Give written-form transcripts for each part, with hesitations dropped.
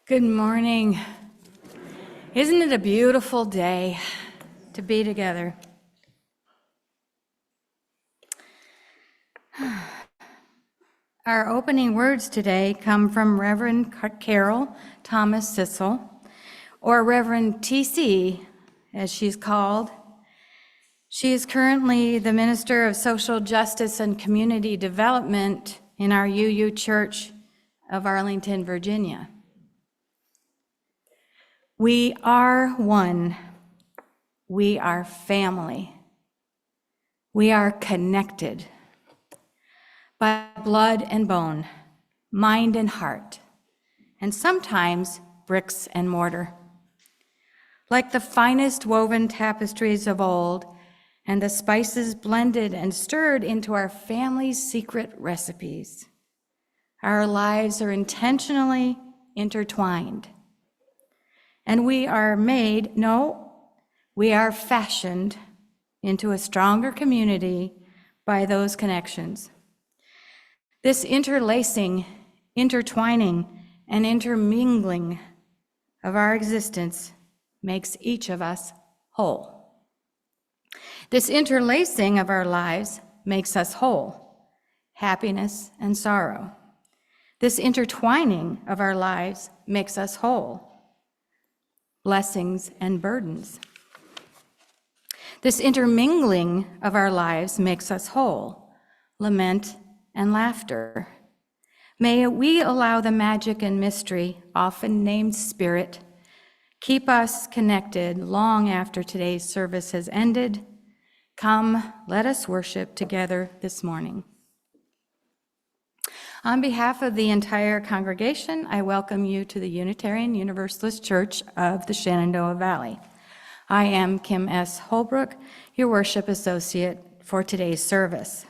Good morning. Isn't it a beautiful day to be together? Our opening words today come from Reverend Carol Thomas Sissel, or Reverend TC, as she's called. She is currently the Minister of Social Justice and Community Development in our UU Church of Arlington, Virginia. We are one. We are family. We are connected by blood and bone, mind and heart, and sometimes bricks and mortar. Like the finest woven tapestries of old, and the spices blended and stirred into our family's secret recipes, our lives are intentionally intertwined. And we are fashioned into a stronger community by those connections. This interlacing, intertwining, and intermingling of our existence makes each of us whole. This interlacing of our lives makes us whole, happiness and sorrow. This intertwining of our lives makes us whole, blessings and burdens. This intermingling of our lives makes us whole, lament and laughter. May we allow the magic and mystery, often named Spirit, keep us connected long after today's service has ended. Come, let us worship together this morning. On behalf of the entire congregation, I welcome you to the Unitarian Universalist Church of the Shenandoah Valley. I am Kim S. Holbrook, your worship associate for today's service.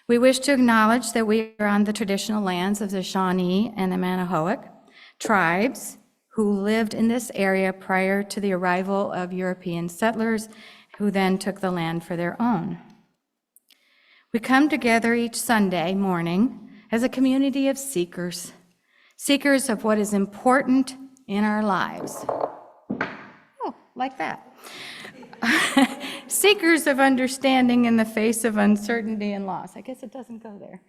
We wish to acknowledge that we are on the traditional lands of the Shawnee and the Manahoac tribes who lived in this area prior to the arrival of European settlers who then took the land for their own. We come together each Sunday morning as a community of seekers of what is important in our lives. Oh, like that. Seekers of understanding in the face of uncertainty and loss. I guess it doesn't go there.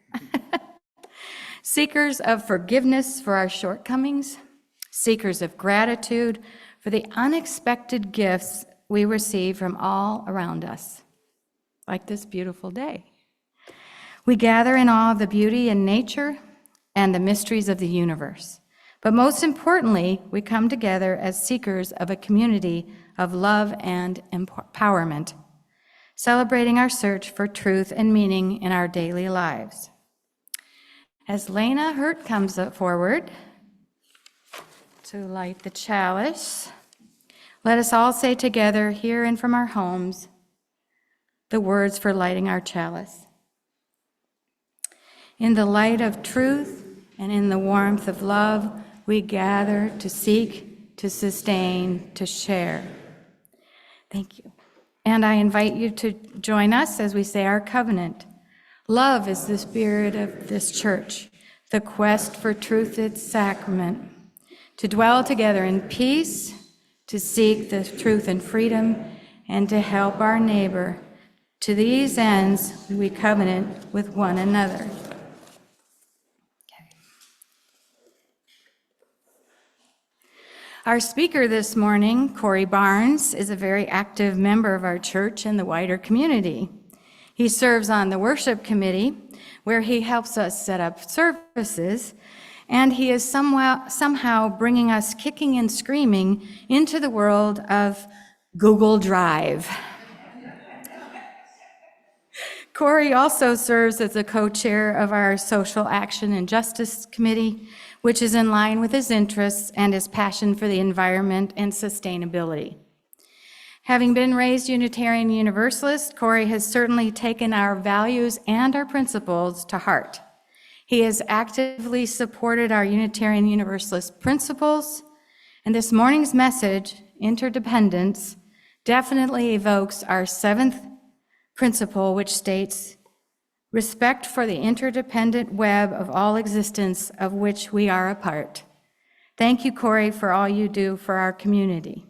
Seekers of forgiveness for our shortcomings. Seekers of gratitude for the unexpected gifts we receive from all around us, like this beautiful day. We gather in awe of the beauty in nature and the mysteries of the universe. But most importantly, we come together as seekers of a community of love and empowerment, celebrating our search for truth and meaning in our daily lives. As Lena Hurt comes forward to light the chalice, let us all say together here and from our homes the words for lighting our chalice. In the light of truth and in the warmth of love, we gather to seek, to sustain, to share. Thank you. And I invite you to join us as we say our covenant. Love is the spirit of this church, the quest for truth, its sacrament, to dwell together in peace, to seek the truth and freedom, and to help our neighbor. To these ends, we covenant with one another. Our speaker this morning, Corey Barnes, is a very active member of our church and the wider community. He serves on the worship committee, where he helps us set up services, and he is somehow bringing us kicking and screaming into the world of Google Drive. Corey also serves as the co-chair of our Social Action and Justice Committee, which is in line with his interests and his passion for the environment and sustainability. Having been raised Unitarian Universalist, Corey has certainly taken our values and our principles to heart. He has actively supported our Unitarian Universalist principles, and this morning's message, Interdependence, definitely evokes our seventh principle, which states, respect for the interdependent web of all existence of which we are a part. Thank you, Corey, for all you do for our community.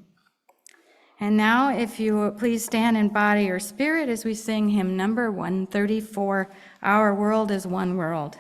And now, if you will please stand in body or spirit as we sing hymn number 134, Our World is One World.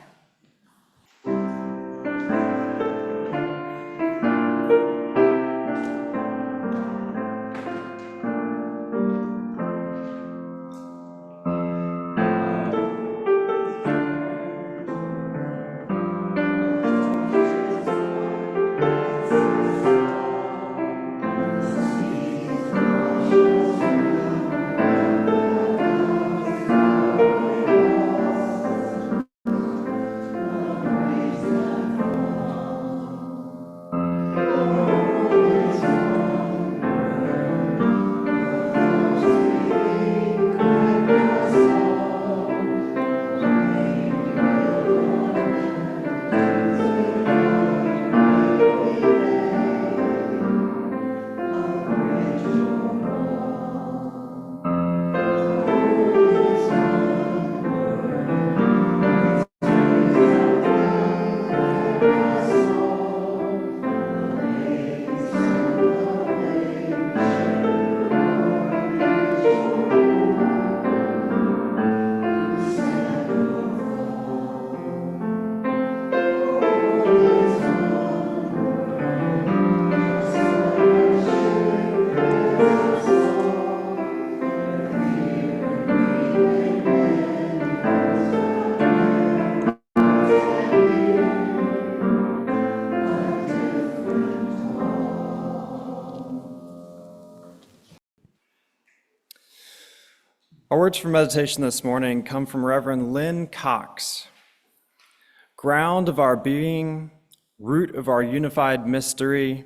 Our words for meditation this morning come from Reverend Lynn Cox. Ground of our being, root of our unified mystery,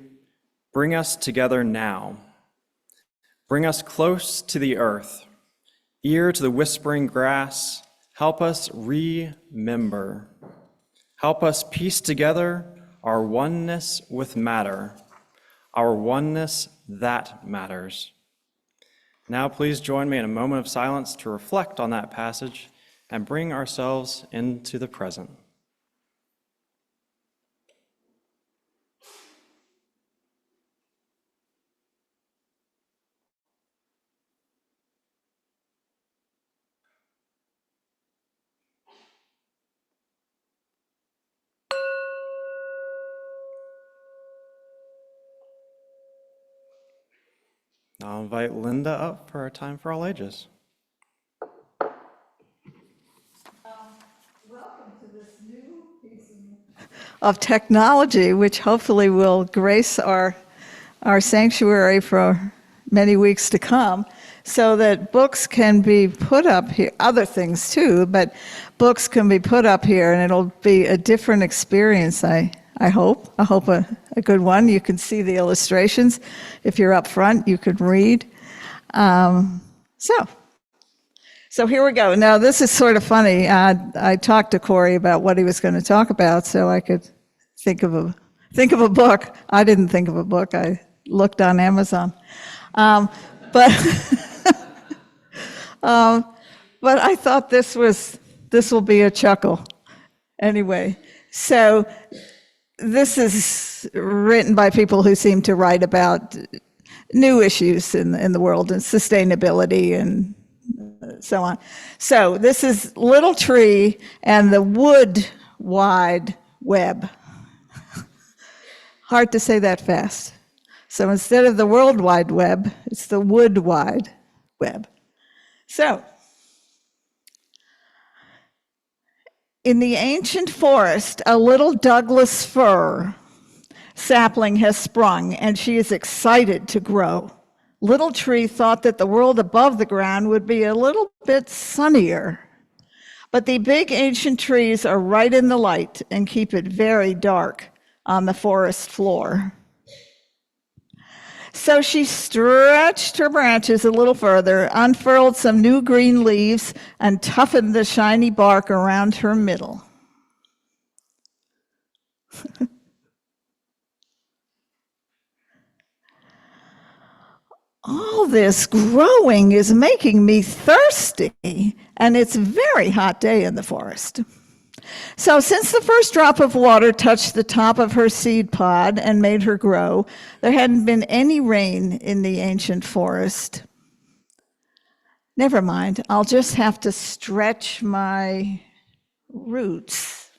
bring us together now. Bring us close to the earth, ear to the whispering grass, help us remember. Help us piece together our oneness with matter, our oneness that matters. Now please join me in a moment of silence to reflect on that passage and bring ourselves into the present. I'll invite Linda up for our time for all ages. Welcome to this new piece of technology, which hopefully will grace our sanctuary for many weeks to come, so that books can be put up here, other things too, but books can be put up here, and it'll be a different experience, I hope a good one. You can see the illustrations. If you're up front, you can read. So So here we go. Now, this is sort of funny. I talked to Corey about what he was going to talk about so I could think of a book. I didn't think of a book. I looked on Amazon. But but I thought this will be a chuckle. Anyway, so this is written by people who seem to write about new issues in the world and sustainability and so on. So this is Little Tree and the Wood Wide Web. Hard to say that fast. So instead of the World Wide Web, it's the Wood Wide Web. So, in the ancient forest, a little Douglas fir sapling has sprung, and she is excited to grow. Little Tree thought that the world above the ground would be a little bit sunnier. But the big ancient trees are right in the light and keep it very dark on the forest floor. So she stretched her branches a little further, unfurled some new green leaves, and toughened the shiny bark around her middle. All this growing is making me thirsty, and it's a very hot day in the forest. So since the first drop of water touched the top of her seed pod and made her grow, there hadn't been any rain in the ancient forest. Never mind, I'll just have to stretch my roots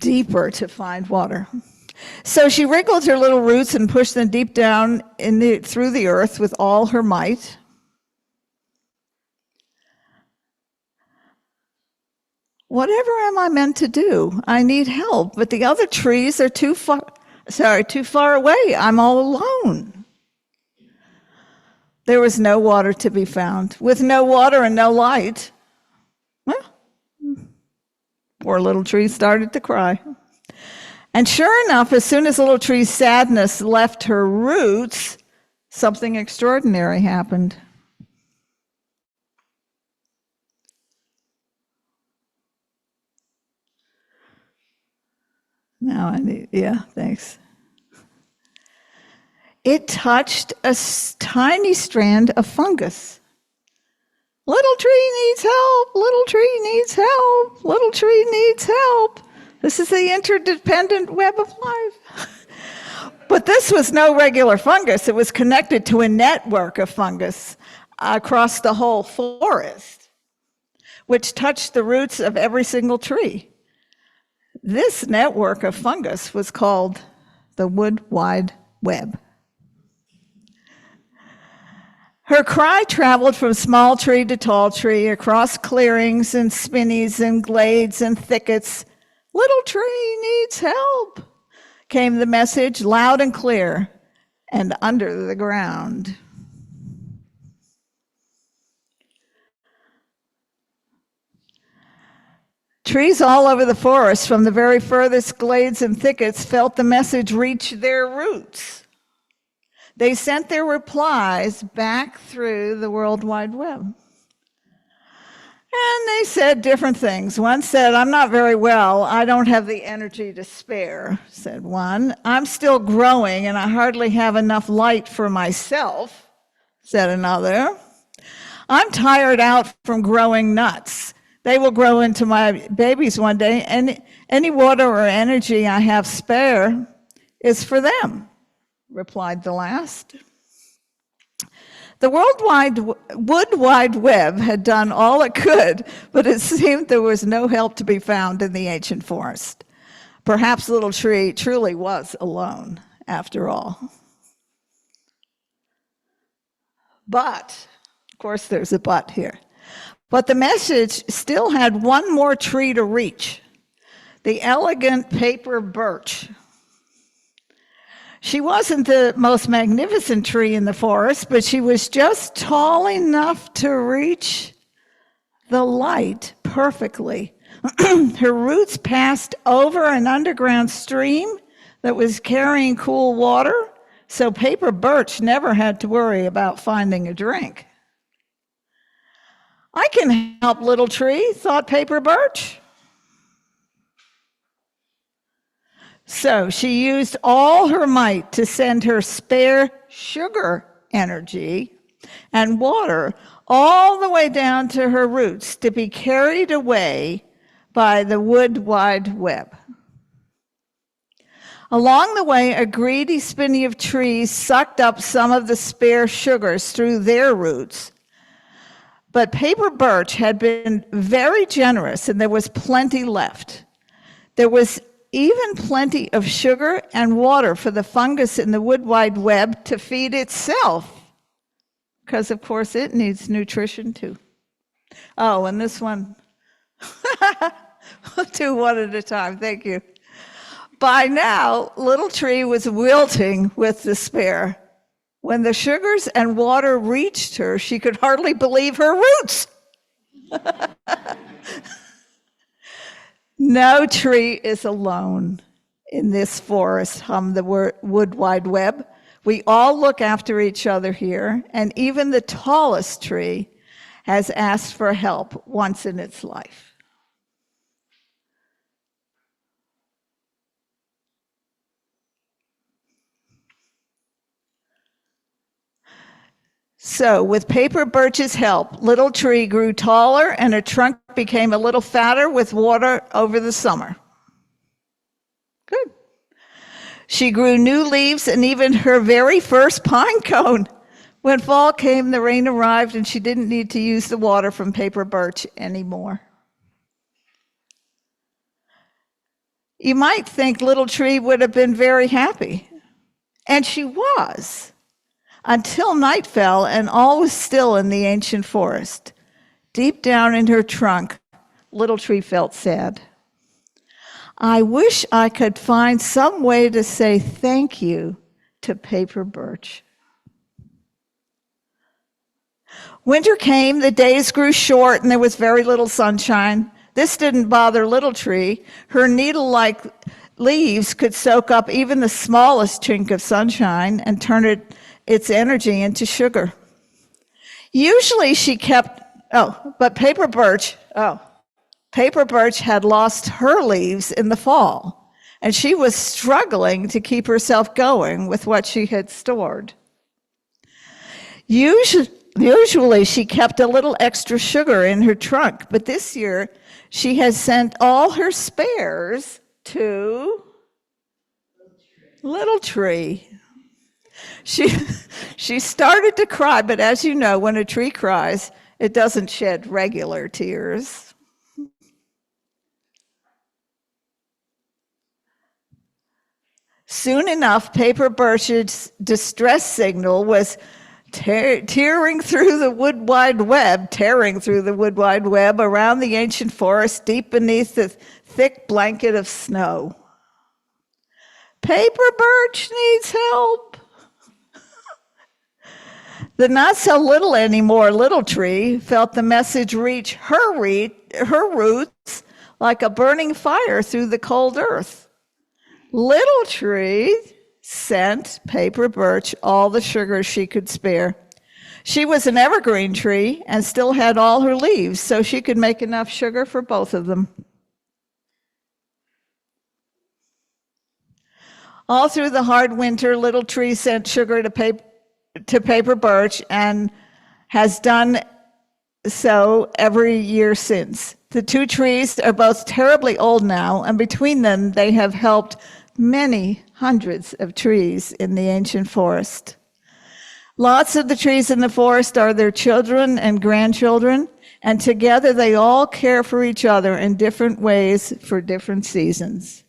deeper to find water. So she wriggled her little roots and pushed them deep down through the earth with all her might. Whatever am I meant to do? I need help, but the other trees are too far away. I'm all alone. There was no water to be found. With no water and no light, well, poor Little Tree started to cry. And sure enough, as soon as Little Tree's sadness left her roots, something extraordinary happened. Now thanks. It touched a tiny strand of fungus. Little tree needs help, little tree needs help, little tree needs help. This is the interdependent web of life. But this was no regular fungus. It was connected to a network of fungus across the whole forest, which touched the roots of every single tree. This network of fungus was called the Wood Wide Web. Her cry traveled from small tree to tall tree, across clearings and spinneys and glades and thickets. Little tree needs help, came the message loud and clear and under the ground. Trees all over the forest, from the very furthest glades and thickets, felt the message reach their roots. They sent their replies back through the World Wide Web. And they said different things. One said, "I'm not very well. I don't have the energy to spare," said one. "I'm still growing and I hardly have enough light for myself," said another. "I'm tired out from growing nuts. They will grow into my babies one day, and any water or energy I have spare is for them," replied the last. The Wood Wide Web had done all it could, but it seemed there was no help to be found in the ancient forest. Perhaps Little Tree truly was alone, after all. But, of course there's a but here. But the message still had one more tree to reach, the elegant paper birch. She wasn't the most magnificent tree in the forest, but she was just tall enough to reach the light perfectly. Her roots passed over an underground stream that was carrying cool water, so paper birch never had to worry about finding a drink. I can help, little tree, thought Paper Birch. So she used all her might to send her spare sugar energy and water all the way down to her roots to be carried away by the wood wide web. Along the way, a greedy spinney of trees sucked up some of the spare sugars through their roots. But Paper Birch had been very generous, and there was plenty left. There was even plenty of sugar and water for the fungus in the wood wide web to feed itself, because of course it needs nutrition too. Oh, and this one, we'll do one at a time, thank you. By now, little tree was wilting with despair. When the sugars and water reached her, she could hardly believe her roots. No tree is alone in this forest, hummed the wood wide web. We all look after each other here, and even the tallest tree has asked for help once in its life. So, with Paper Birch's help, little tree grew taller and her trunk became a little fatter with water over the summer. Good. She grew new leaves and even her very first pine cone. When fall came, the rain arrived and she didn't need to use the water from Paper Birch anymore. You might think little tree would have been very happy, and she was. Until night fell and all was still in the ancient forest. Deep down in her trunk, little tree felt sad. I wish I could find some way to say thank you to Paper Birch. Winter came, the days grew short, and there was very little sunshine. This didn't bother little tree. Her needle-like leaves could soak up even the smallest chink of sunshine and turn its energy into sugar. Usually she kept, but Paper Birch had lost her leaves in the fall, and she was struggling to keep herself going with what she had stored. Usually she kept a little extra sugar in her trunk, but this year she has sent all her spares to little tree. She started to cry, but as you know, when a tree cries, it doesn't shed regular tears. Soon enough, Paper Birch's distress signal was tearing through the wood wide web around the ancient forest deep beneath the thick blanket of snow. Paper Birch needs help. The not so little anymore little tree felt the message reach her roots like a burning fire through the cold earth. Little tree sent Paper Birch all the sugar she could spare. She was an evergreen tree and still had all her leaves, so she could make enough sugar for both of them. All through the hard winter, little tree sent sugar to Paper Birch and has done so every year since. The two trees are both terribly old now, and between them they have helped many hundreds of trees in the ancient forest. Lots of the trees in the forest are their children and grandchildren, and together they all care for each other in different ways for different seasons.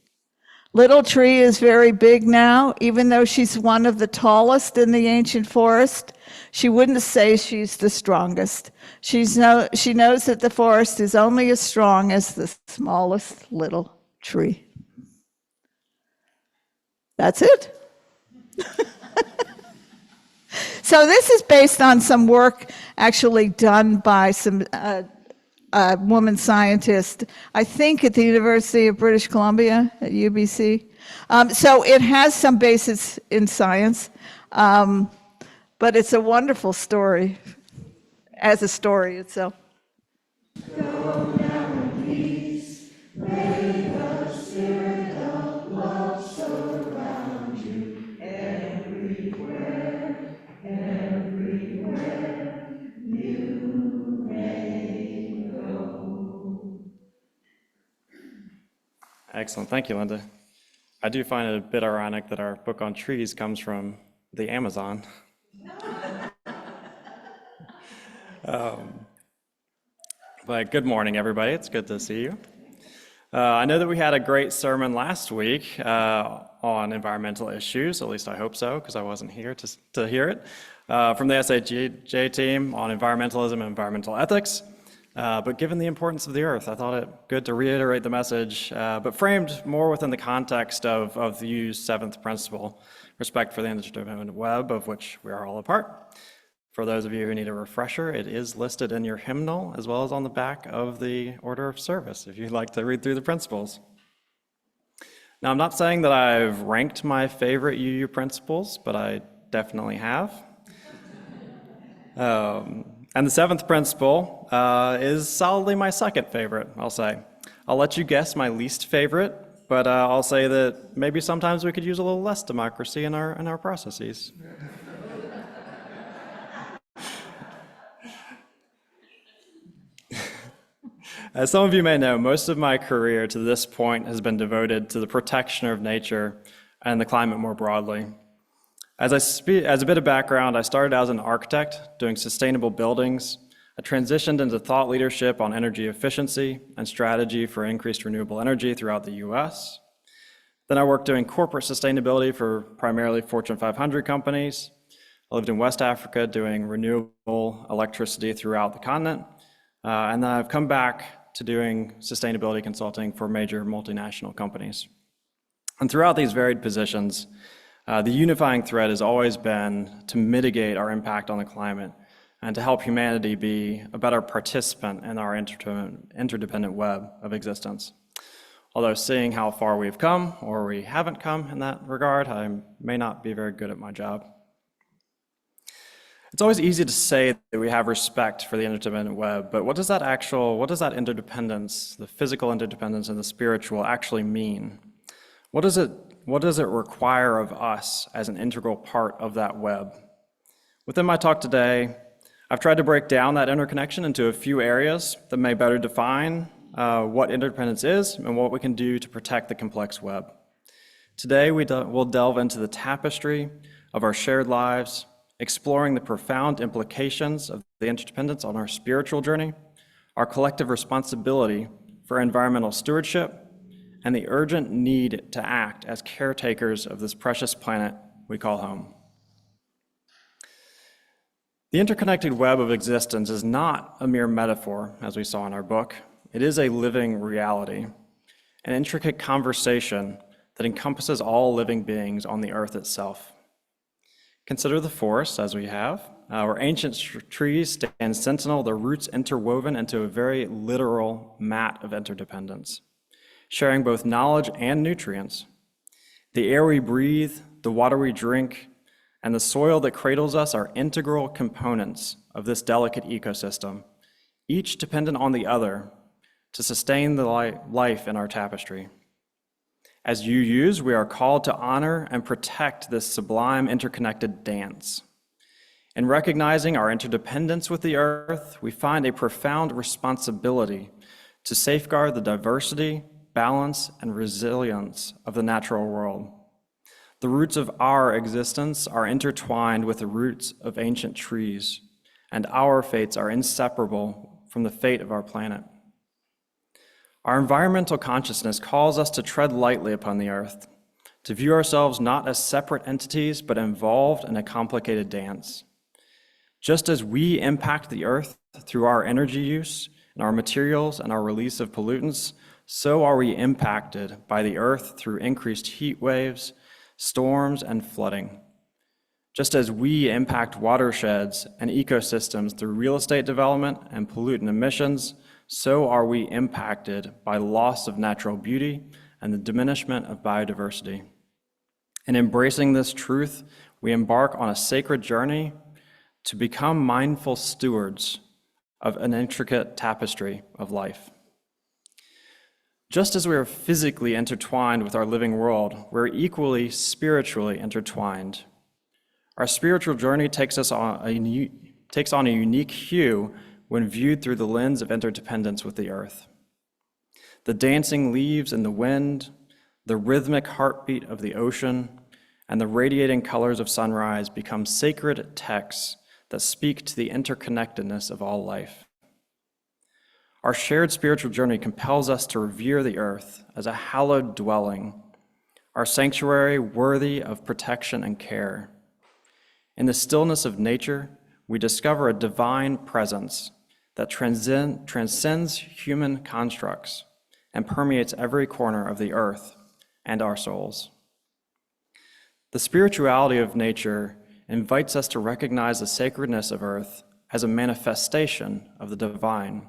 Little tree is very big now, even though she's one of the tallest in the ancient forest. She wouldn't say she's the strongest. She knows that the forest is only as strong as the smallest little tree. That's it. So this is based on some work actually done by some woman scientist, I think at the University of British Columbia, at UBC. So it has some basis in science, but it's a wonderful story as a story itself. Excellent. Thank you, Linda. I do find it a bit ironic that our book on trees comes from the Amazon. But good morning, everybody. It's good to see you. I know that we had a great sermon last week on environmental issues, at least I hope so, because I wasn't here to hear it, from the SAJ team on environmentalism and environmental ethics. But given the importance of the earth, I thought it good to reiterate the message, but framed more within the context of the UU's seventh principle, respect for the interdependent web, of which we are all a part. For those of you who need a refresher, it is listed in your hymnal as well as on the back of the order of service, if you'd like to read through the principles. Now, I'm not saying that I've ranked my favorite UU principles, but I definitely have. And the seventh principle is solidly my second favorite, I'll say. I'll let you guess my least favorite, but I'll say that maybe sometimes we could use a little less democracy in our processes. As some of you may know, most of my career to this point has been devoted to the protection of nature and the climate more broadly. As a bit of background, I started as an architect doing sustainable buildings. I transitioned into thought leadership on energy efficiency and strategy for increased renewable energy throughout the US. Then I worked doing corporate sustainability for primarily Fortune 500 companies. I lived in West Africa doing renewable electricity throughout the continent. And then I've come back to doing sustainability consulting for major multinational companies. And throughout these varied positions, the unifying thread has always been to mitigate our impact on the climate and to help humanity be a better participant in our interdependent web of existence. Although seeing how far we've come, or we haven't come in that regard, I may not be very good at my job. It's always easy to say that we have respect for the interdependent web, but what does that interdependence, the physical interdependence and the spiritual, actually mean? What does it require of us as an integral part of that web? Within my talk today, I've tried to break down that interconnection into a few areas that may better define what interdependence is and what we can do to protect the complex web. Today, we'll delve into the tapestry of our shared lives, exploring the profound implications of the interdependence on our spiritual journey, our collective responsibility for environmental stewardship, and the urgent need to act as caretakers of this precious planet we call home. The interconnected web of existence is not a mere metaphor, as we saw in our book. It is a living reality, an intricate conversation that encompasses all living beings on the earth itself. Consider the forest, as we have, where ancient trees stand sentinel, their roots interwoven into a very literal mat of interdependence, sharing both knowledge and nutrients. The air we breathe, the water we drink, and the soil that cradles us are integral components of this delicate ecosystem, each dependent on the other to sustain the life in our tapestry. As UUs, we are called to honor and protect this sublime interconnected dance. In recognizing our interdependence with the earth, we find a profound responsibility to safeguard the diversity, balance, and resilience of the natural world. The roots of our existence are intertwined with the roots of ancient trees, and our fates are inseparable from the fate of our planet. Our environmental consciousness calls us to tread lightly upon the earth, to view ourselves not as separate entities, but involved in a complicated dance. Just as we impact the earth through our energy use and our materials and our release of pollutants, so are we impacted by the earth through increased heat waves, storms, and flooding. Just as we impact watersheds and ecosystems through real estate development and pollutant emissions, so are we impacted by loss of natural beauty and the diminishment of biodiversity. In embracing this truth, we embark on a sacred journey to become mindful stewards of an intricate tapestry of life. Just as we are physically intertwined with our living world, we're equally spiritually intertwined. Our spiritual journey takes on a unique hue when viewed through the lens of interdependence with the earth. The dancing leaves in the wind, the rhythmic heartbeat of the ocean, and the radiating colors of sunrise become sacred texts that speak to the interconnectedness of all life. Our shared spiritual journey compels us to revere the earth as a hallowed dwelling, our sanctuary worthy of protection and care. In the stillness of nature, we discover a divine presence that transcends human constructs and permeates every corner of the earth and our souls. The spirituality of nature invites us to recognize the sacredness of earth as a manifestation of the divine.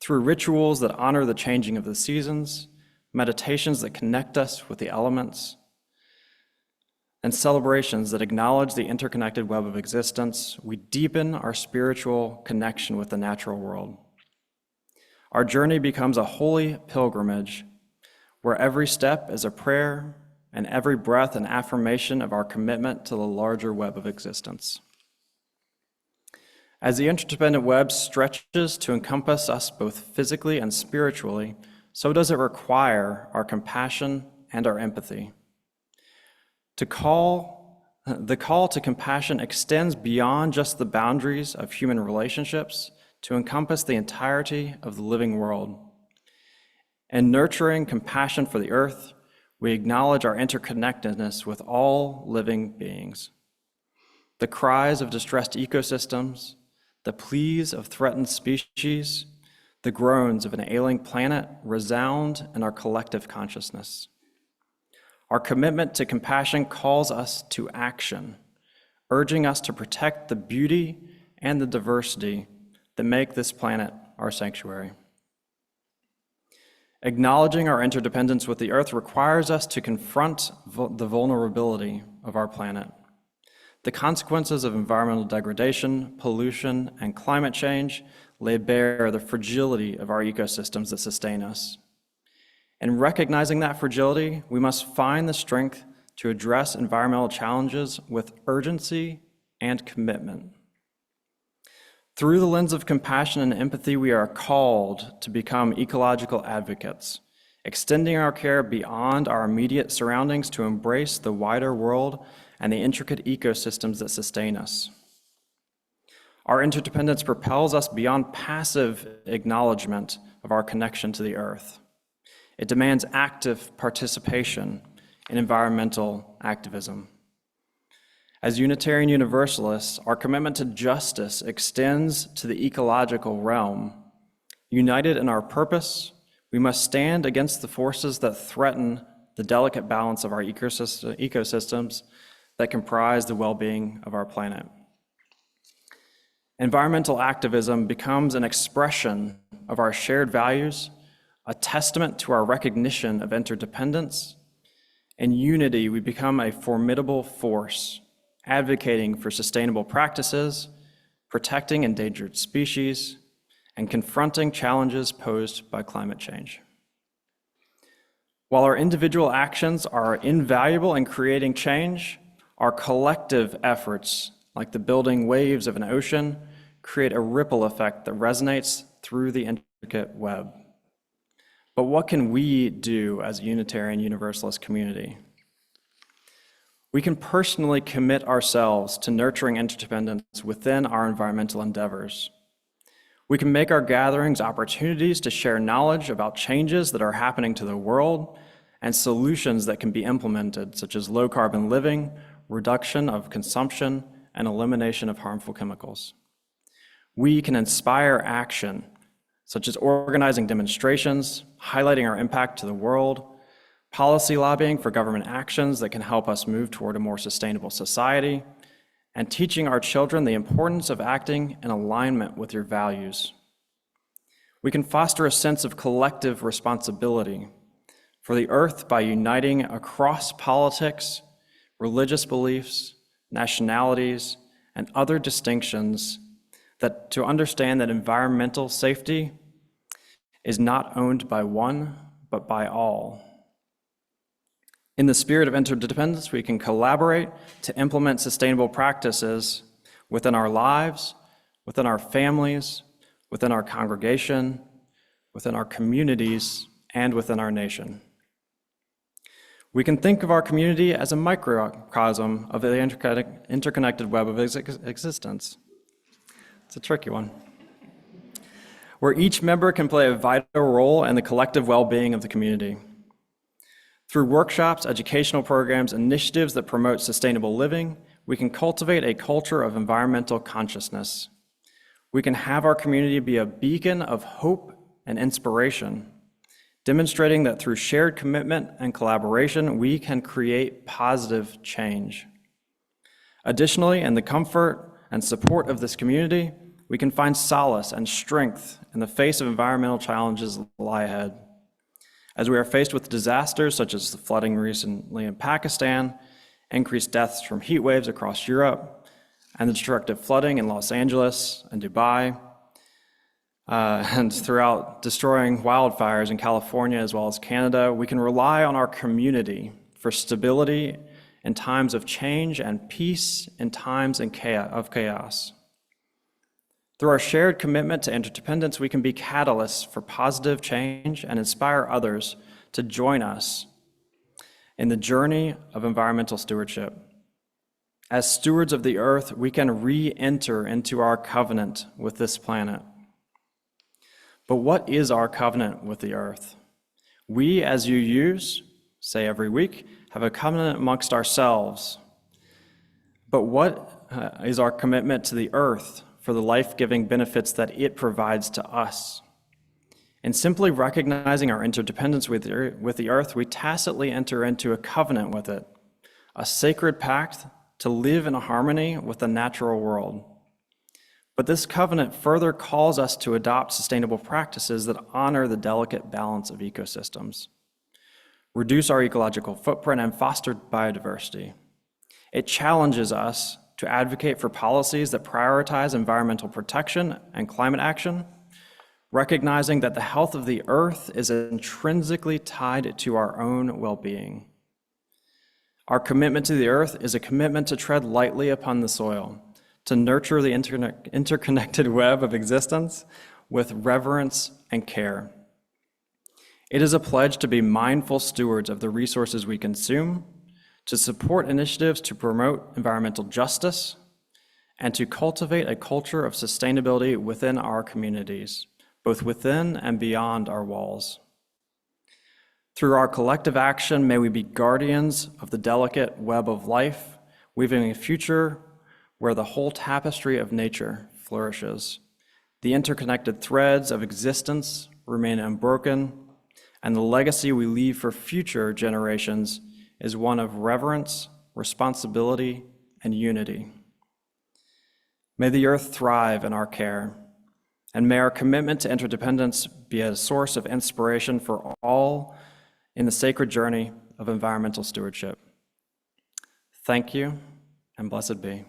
Through rituals that honor the changing of the seasons, meditations that connect us with the elements, and celebrations that acknowledge the interconnected web of existence, we deepen our spiritual connection with the natural world. Our journey becomes a holy pilgrimage where every step is a prayer and every breath an affirmation of our commitment to the larger web of existence. As the interdependent web stretches to encompass us both physically and spiritually, so does it require our compassion and our empathy. The call to compassion extends beyond just the boundaries of human relationships to encompass the entirety of the living world. In nurturing compassion for the earth, we acknowledge our interconnectedness with all living beings. The cries of distressed ecosystems, the pleas of threatened species, the groans of an ailing planet resound in our collective consciousness. Our commitment to compassion calls us to action, urging us to protect the beauty and the diversity that make this planet our sanctuary. Acknowledging our interdependence with the earth requires us to confront the vulnerability of our planet. The consequences of environmental degradation, pollution, and climate change lay bare the fragility of our ecosystems that sustain us. In recognizing that fragility, we must find the strength to address environmental challenges with urgency and commitment. Through the lens of compassion and empathy, we are called to become ecological advocates, extending our care beyond our immediate surroundings to embrace the wider world and the intricate ecosystems that sustain us. Our interdependence propels us beyond passive acknowledgement of our connection to the earth. It demands active participation in environmental activism. As Unitarian Universalists, our commitment to justice extends to the ecological realm. United in our purpose, we must stand against the forces that threaten the delicate balance of our ecosystems that comprise the well-being of our planet. Environmental activism becomes an expression of our shared values, a testament to our recognition of interdependence. In unity, we become a formidable force, advocating for sustainable practices, protecting endangered species, and confronting challenges posed by climate change. While our individual actions are invaluable in creating change, our collective efforts, like the building waves of an ocean, create a ripple effect that resonates through the intricate web. But what can we do as a Unitarian Universalist community? We can personally commit ourselves to nurturing interdependence within our environmental endeavors. We can make our gatherings opportunities to share knowledge about changes that are happening to the world and solutions that can be implemented, such as low-carbon living, reduction of consumption, and elimination of harmful chemicals. We can inspire action, such as organizing demonstrations, highlighting our impact to the world, policy lobbying for government actions that can help us move toward a more sustainable society, and teaching our children the importance of acting in alignment with your values. We can foster a sense of collective responsibility for the earth by uniting across politics, religious beliefs, nationalities, and other distinctions that to understand that environmental safety is not owned by one, but by all. In the spirit of interdependence, we can collaborate to implement sustainable practices within our lives, within our families, within our congregation, within our communities, and within our nation. We can think of our community as a microcosm of the interconnected web of existence. It's a tricky one, where each member can play a vital role in the collective well-being of the community. Through workshops, educational programs, initiatives that promote sustainable living, we can cultivate a culture of environmental consciousness. We can have our community be a beacon of hope and inspiration, demonstrating that through shared commitment and collaboration, we can create positive change. Additionally, in the comfort and support of this community, we can find solace and strength in the face of environmental challenges that lie ahead. As we are faced with disasters such as the flooding recently in Pakistan, increased deaths from heat waves across Europe, and the destructive flooding in Los Angeles and Dubai, and throughout destroying wildfires in California as well as Canada, we can rely on our community for stability in times of change and peace in times of chaos. Through our shared commitment to interdependence, we can be catalysts for positive change and inspire others to join us in the journey of environmental stewardship. As stewards of the earth, we can re-enter into our covenant with this planet. But what is our covenant with the earth? We, as UUs, say every week, have a covenant amongst ourselves. But what is our commitment to the earth for the life-giving benefits that it provides to us? In simply recognizing our interdependence with the earth, we tacitly enter into a covenant with it, a sacred pact to live in harmony with the natural world. But this covenant further calls us to adopt sustainable practices that honor the delicate balance of ecosystems, reduce our ecological footprint, and foster biodiversity. It challenges us to advocate for policies that prioritize environmental protection and climate action, recognizing that the health of the earth is intrinsically tied to our own well-being. Our commitment to the earth is a commitment to tread lightly upon the soil, to nurture the interconnected web of existence with reverence and care. It is a pledge to be mindful stewards of the resources we consume, to support initiatives to promote environmental justice, and to cultivate a culture of sustainability within our communities, both within and beyond our walls. Through our collective action, may we be guardians of the delicate web of life, weaving a future where the whole tapestry of nature flourishes. The interconnected threads of existence remain unbroken, and the legacy we leave for future generations is one of reverence, responsibility, and unity. May the earth thrive in our care, and may our commitment to interdependence be a source of inspiration for all in the sacred journey of environmental stewardship. Thank you, and blessed be.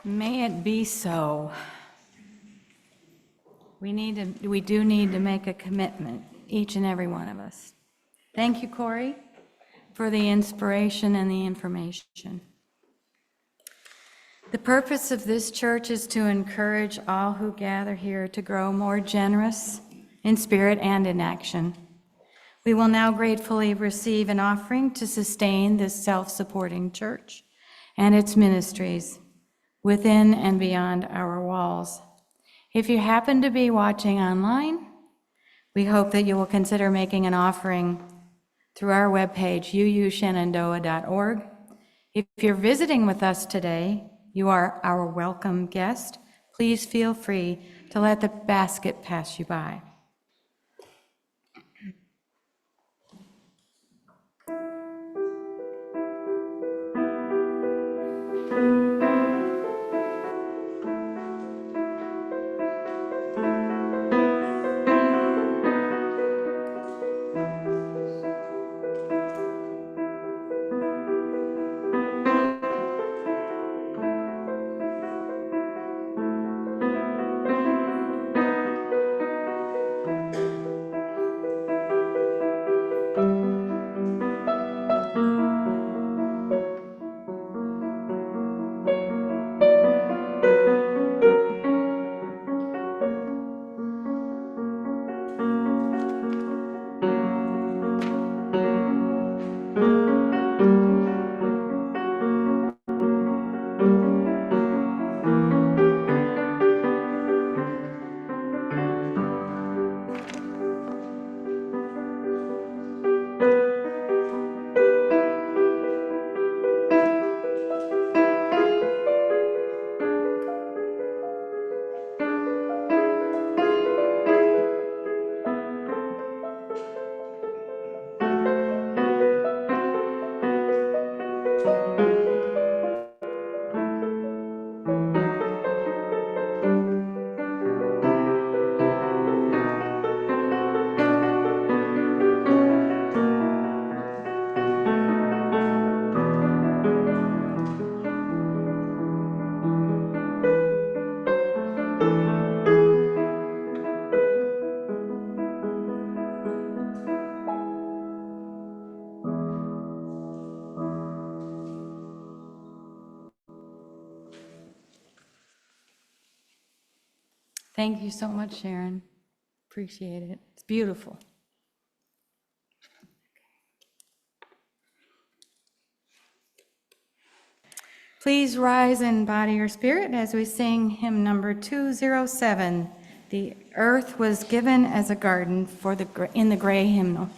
May it be so. We do need to make a commitment, each and every one of us. Thank you, Corey, for the inspiration and the information. The purpose of this church is to encourage all who gather here to grow more generous in spirit and in action. We will now gratefully receive an offering to sustain this self-supporting church and its ministries within and beyond our walls. If you happen to be watching online, we hope that you will consider making an offering through our webpage, uushenandoah.org. If you're visiting with us today, you are our welcome guest. Please feel free to let the basket pass you by. Thank you so much, Sharon. Appreciate it. It's beautiful. Please rise in body or spirit as we sing hymn number 207. The earth was given as a garden in the gray hymnal.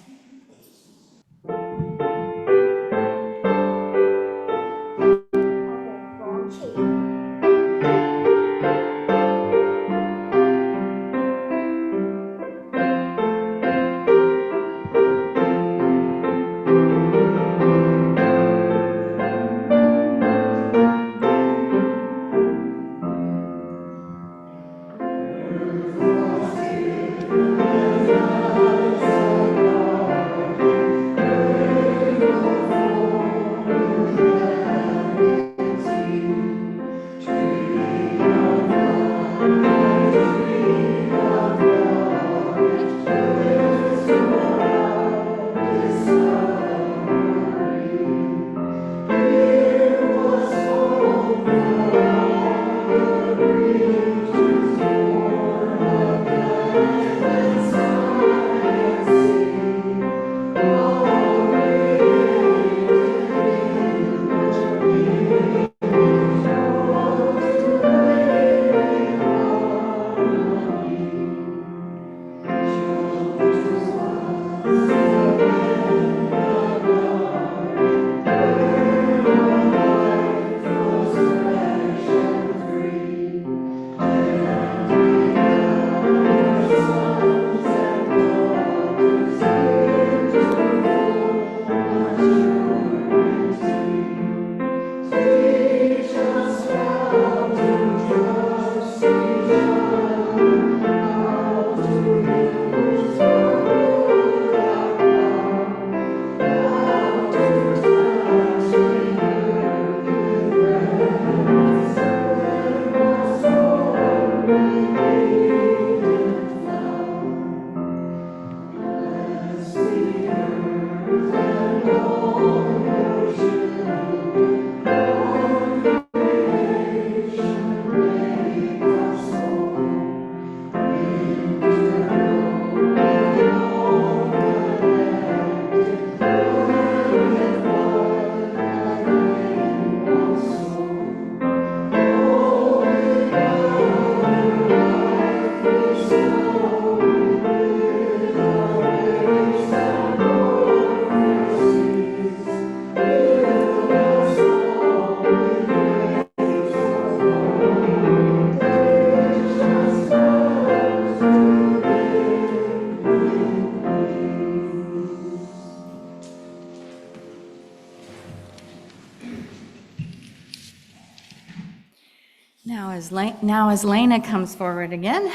Now as Lena comes forward again,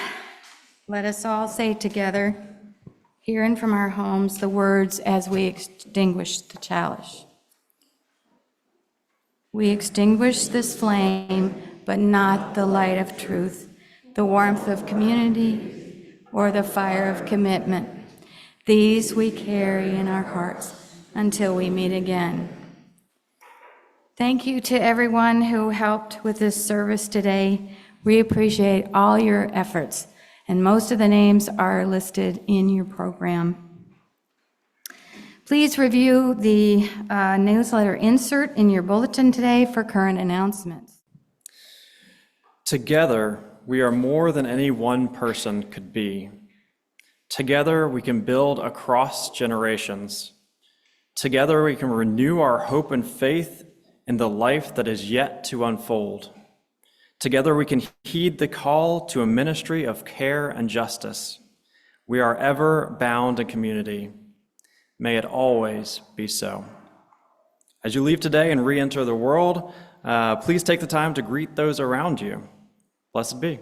let us all say together, hearing from our homes, the words as we extinguish the chalice. We extinguish this flame, but not the light of truth, the warmth of community, or the fire of commitment. These we carry in our hearts until we meet again. Thank you to everyone who helped with this service today. We appreciate all your efforts, and most of the names are listed in your program. Please review the newsletter insert in your bulletin today for current announcements. Together, we are more than any one person could be. Together, we can build across generations. Together, we can renew our hope and faith in the life that is yet to unfold. Together, we can heed the call to a ministry of care and justice. We are ever bound in community. May it always be so. As you leave today and re-enter the world, please take the time to greet those around you. Blessed be.